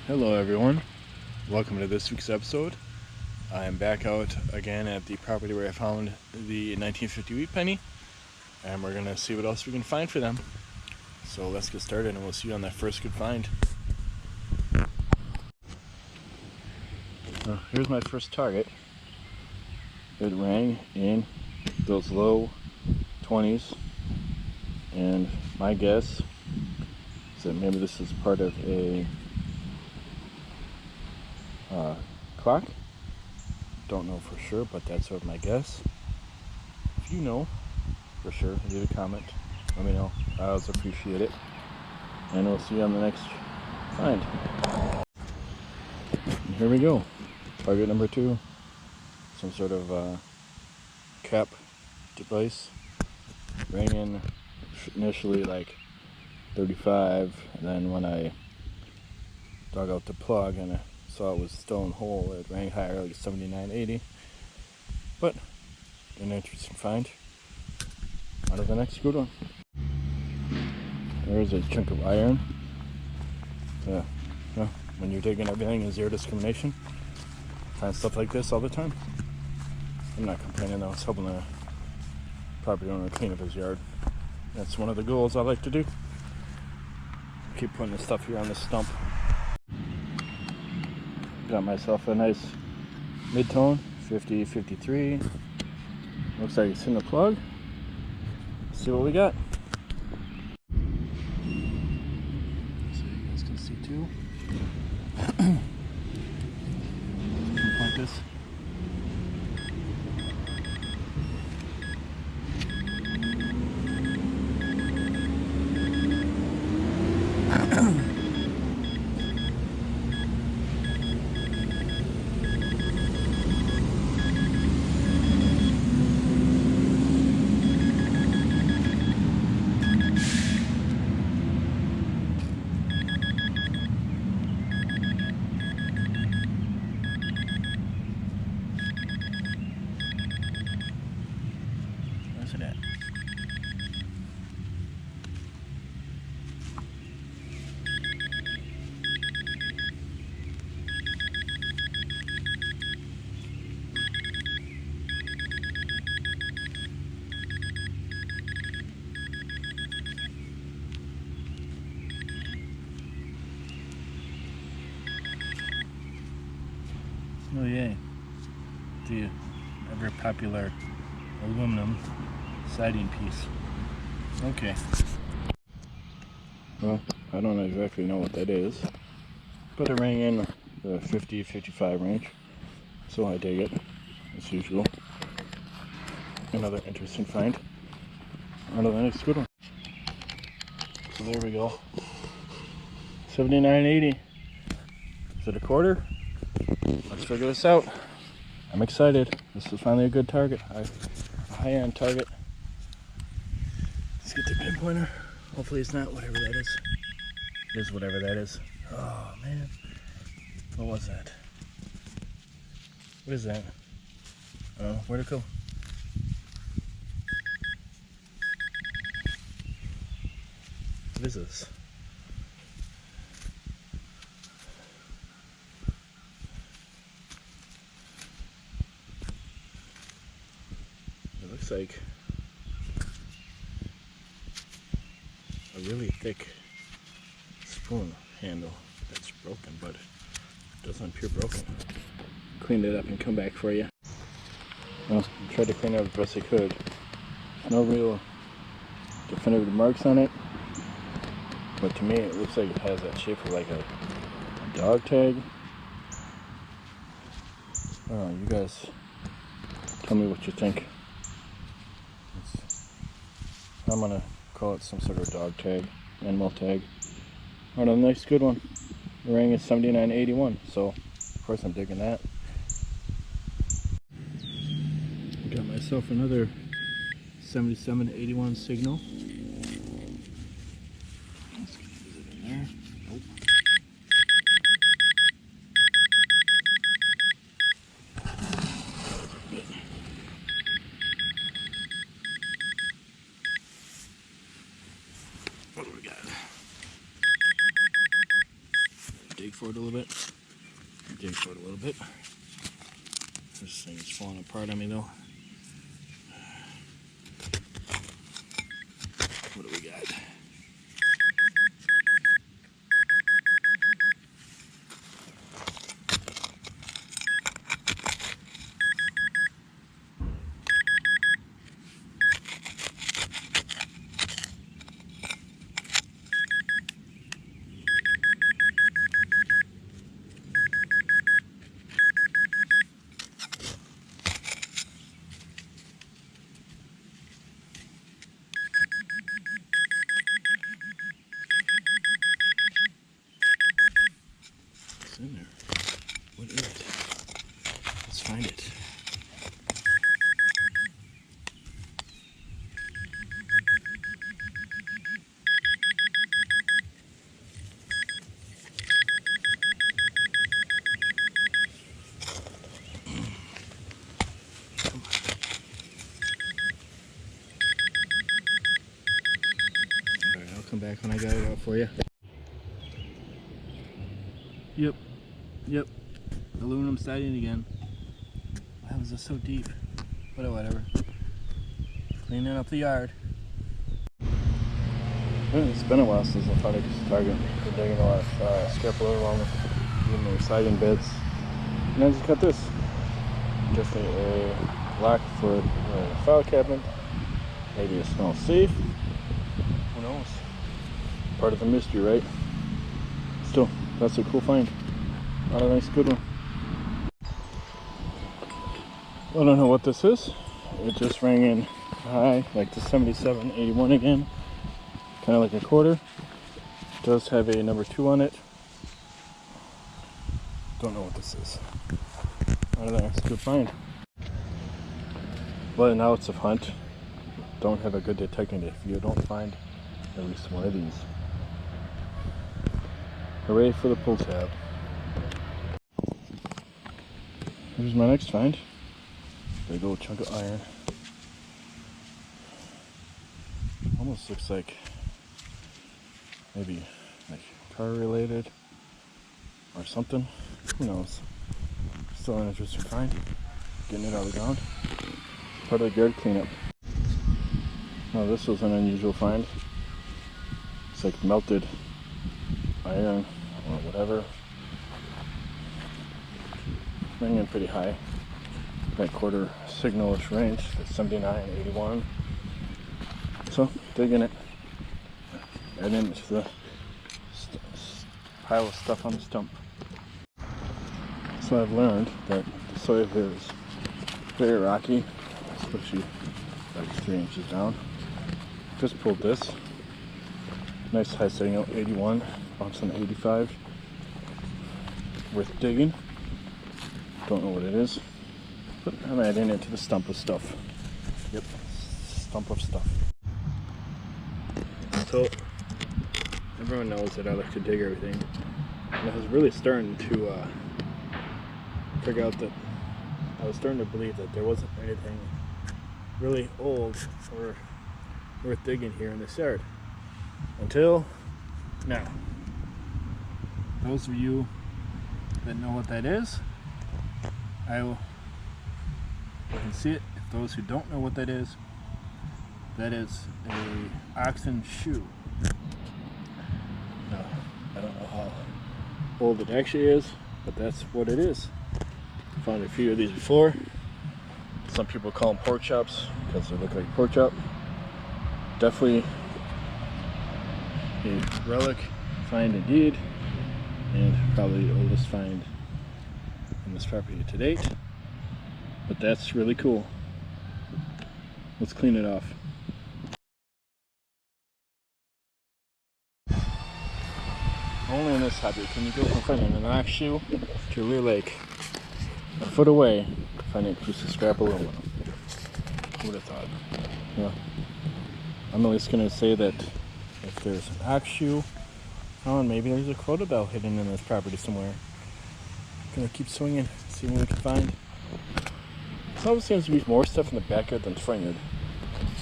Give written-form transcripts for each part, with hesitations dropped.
Hello everyone, welcome to this week's episode. I am back out again at the property where I found the 1950 wheat penny, and we're going to see what else we can find for them. So let's get started and we'll see you on that first good find. Here's my first target. It rang in those low 20s, and my guess is that maybe this is part of a clock. Don't know for sure, but that's what my guess. If you know for sure, leave a comment, let me know. I always appreciate it, and we'll see you on the next find. And here we go, target number 2. Some sort of cap device. Rang in initially like 35, and then when I dug out the plug and I saw it was still in hole, it rang higher, like 79, 80. But an interesting find. On to the next good one. There's a chunk of iron. When you're digging everything in zero discrimination, find stuff like this all the time. I'm not complaining though, it's helping the property owner clean up his yard. That's one of the goals I like to do. Keep putting the stuff here on this stump. Got myself a nice mid-tone, 50, 53. Looks like it's in the plug. Let's see what we got. So you guys can see too. Like this. Where's it at? Oh yay, the ever popular aluminum siding piece. Okay. Well, I don't exactly know what that is, but it rang in the 50-55 range, so I dig it, as usual. Another interesting find. On to the next good one. So there we go. 79.80. Is it a quarter? Let's figure this out. I'm excited. This is finally a good target. A high-end target. Let's get the pinpointer. Hopefully it's not whatever that is. It is whatever that is. Oh man. What was that? What is that? Oh, where'd it go? What is this? It looks like a really thick spoon handle that's broken, but it doesn't appear broken. Clean it up and come back for you. Well, I tried to clean it up the best I could. No real definitive marks on it, but to me it looks like it has that shape of like a dog tag. I don't know, you guys tell me what you think. I'm gonna call it some sort of dog tag, animal tag. Alright, a nice good one. The ring is 79.81, so of course I'm digging that. Got myself another 77.81 signal. Let's get, is it in there? Nope. What do we got? dig for it a little bit. Dig for it a little bit. This thing is falling apart on me though. What do we got? In there. What is it? Let's find it. Alright, I'll come back when I got it out for you. Yep, aluminum siding again. Why was it so deep? But whatever. Cleaning up the yard. It's been a while since I found a target. Been digging a lot of scapular along in the siding beds. And I just got this. Just a lock for a file cabinet. Maybe a small safe. Who knows? Part of the mystery, right? Still, that's a cool find. Not a nice, good one. I don't know what this is. It just rang in high, like the 7781 again. Kind of like a quarter. It does have a number 2 on it. Don't know what this is. Out of there, it's a good find. But now it's a hunt. Don't have a good detecting it if you don't find at least one of these. Hooray for the pull tab. Here's my next find. Big old chunk of iron. Almost looks like maybe like car related or something. Who knows? Still an interesting find. Getting it out of the ground. Part of the yard cleanup. Oh, this was an unusual find. It's like melted iron or whatever. Ringing pretty high. That quarter signal-ish range, that's 79, 81. So, digging it. Adding it to the pile of stuff on the stump. So I've learned that the soil here is very rocky, especially like 3 inches down. Just pulled this. Nice high signal, 81, bumps on 85. Worth digging. Don't know what it is, but I'm adding it to the stump of stuff. Yep, stump of stuff. So, everyone knows that I like to dig everything. And I was really starting to figure out that I was starting to believe that there wasn't anything really old or worth digging here in this yard. Until now. Those of you that know what that is, you can see it. If those who don't know what that is a oxen shoe. No, I don't know how old it actually is, but that's what it is. Found a few of these before. Some people call them pork chops because they look like pork chop. Definitely a relic find indeed, and probably the oldest find in this property to date. But that's really cool. Let's clean it off. Only in this hobby can you go from finding an ox shoe to really like a foot away finding a piece of scrap aluminum. Who would have thought? Yeah. I'm at least gonna say that if there's an ox shoe found, maybe there's a quota bell hidden in this property somewhere. Gonna keep swinging, see what we can find. There always seems to be more stuff in the backyard than the front yard,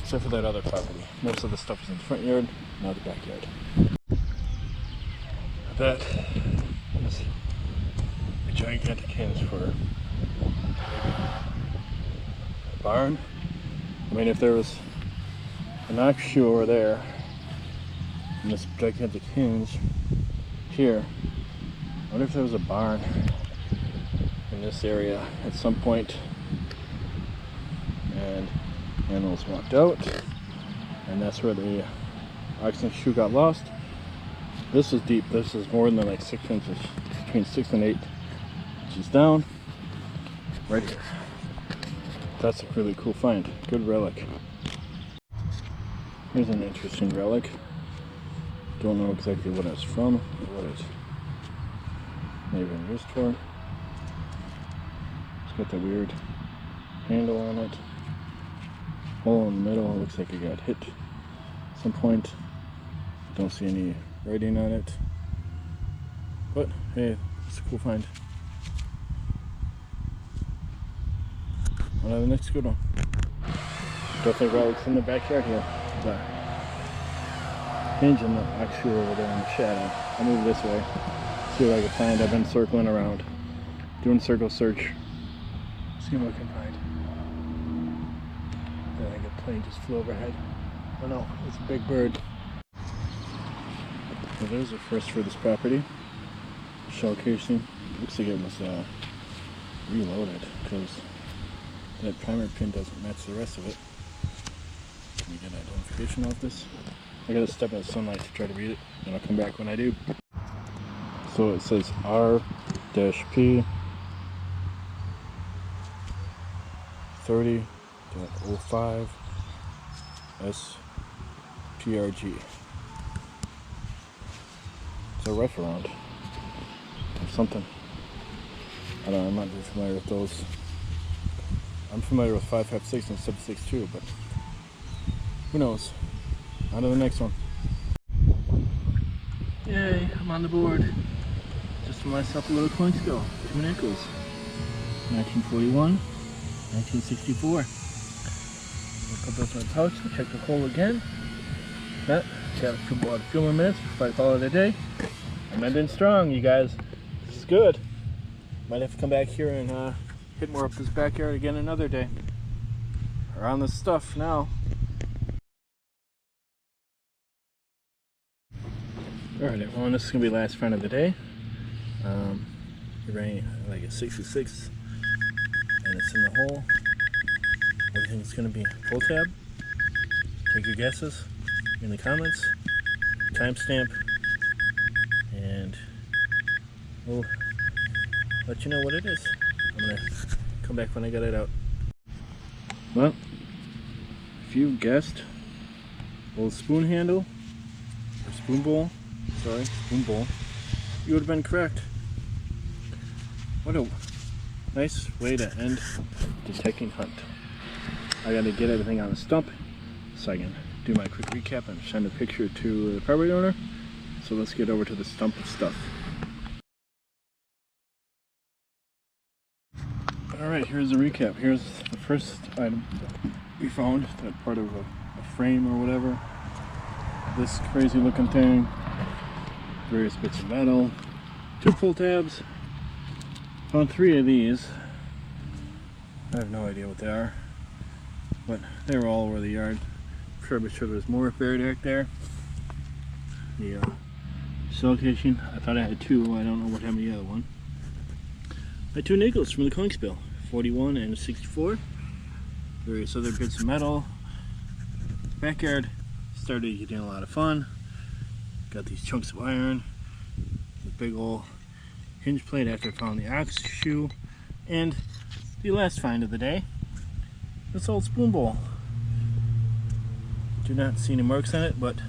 except for that other property. Most of the stuff is in the front yard, not the backyard. I bet is a gigantic hinge for maybe a barn. I mean, if there was an ox shoe over there and this gigantic hinge here, I wonder if there was a barn in this area at some point and animals walked out, and that's where the oxen shoe got lost. This is deep. This is more than like 6 inches, between 6 and 8 inches down, right here. That's a really cool find. Good relic. Here's an interesting relic. Don't know exactly what it's from or what it may have been used for. It's got the weird handle on it. Hole in the middle. It looks like it got hit at some point. Don't see any writing on it. But hey, it's a cool find. On to the next good one. Definitely relics in the backyard here. The hinge and the ox shoe over there in the shadow. I'll move this way. See what I can find. I've been circling around, doing circle search. See what I can find. I think a plane just flew overhead. Oh no, it's a big bird. Well, there's a first for this property. Shell casing. Looks like it was reloaded because that primer pin doesn't match the rest of it. Can you get identification off this? I gotta step in the sunlight to try to read it, and I'll come back when I do. So it says R-P 30.05 SPRG. It's a referent or something. I don't know, I'm not very familiar with those. I'm familiar with 5.56 and 7.62, but who knows? On to the next one. Yay, I'm on the board. Just for myself a little coin spill. 2 nickels. 1941, 1964. I'll put those in my pouch and check the coal again. That, got a few more minutes before I call it a day. I'm ending strong, you guys. This is good. Might have to come back here and hit more up this backyard again another day. Around this stuff now. Alright everyone, this is going to be the last find of the day. It ran like a 66 and it's in the hole. What do you think it's going to be? Pull tab? Take your guesses in the comments. Timestamp. And we'll let you know what it is. I'm going to come back when I get it out. Well, if you guessed old spoon handle, or spoon bowl, sorry, spoon bowl, you would have been correct. What a nice way to end the teching hunt. I got to get everything on a stump so I can do my quick recap and send a picture to the property owner. So let's get over to the stump of stuff. Alright, here's the recap. Here's the first item we found, that part of a frame or whatever. This crazy looking thing. Various bits of metal. 2 pull tabs. Found 3 of these. I have no idea what they are, but they were all over the yard. I'm sure there's more buried back there. The shell casing, I thought I had 2. I don't know what happened to the other one. I had 2 nickels from the coin spill, 41 and 64. Various other bits of metal. Backyard started getting a lot of fun. Got these chunks of iron, the big old hinge plate after I found the ox shoe, and the last find of the day, this old spoon bowl. Do not see any marks on it, but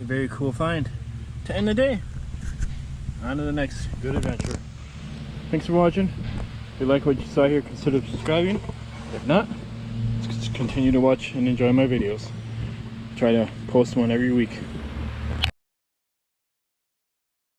a very cool find to end the day. On to the next good adventure. Thanks for watching. If you like what you saw here, consider subscribing. If not, let's continue to watch and enjoy my videos. Try to post one every week.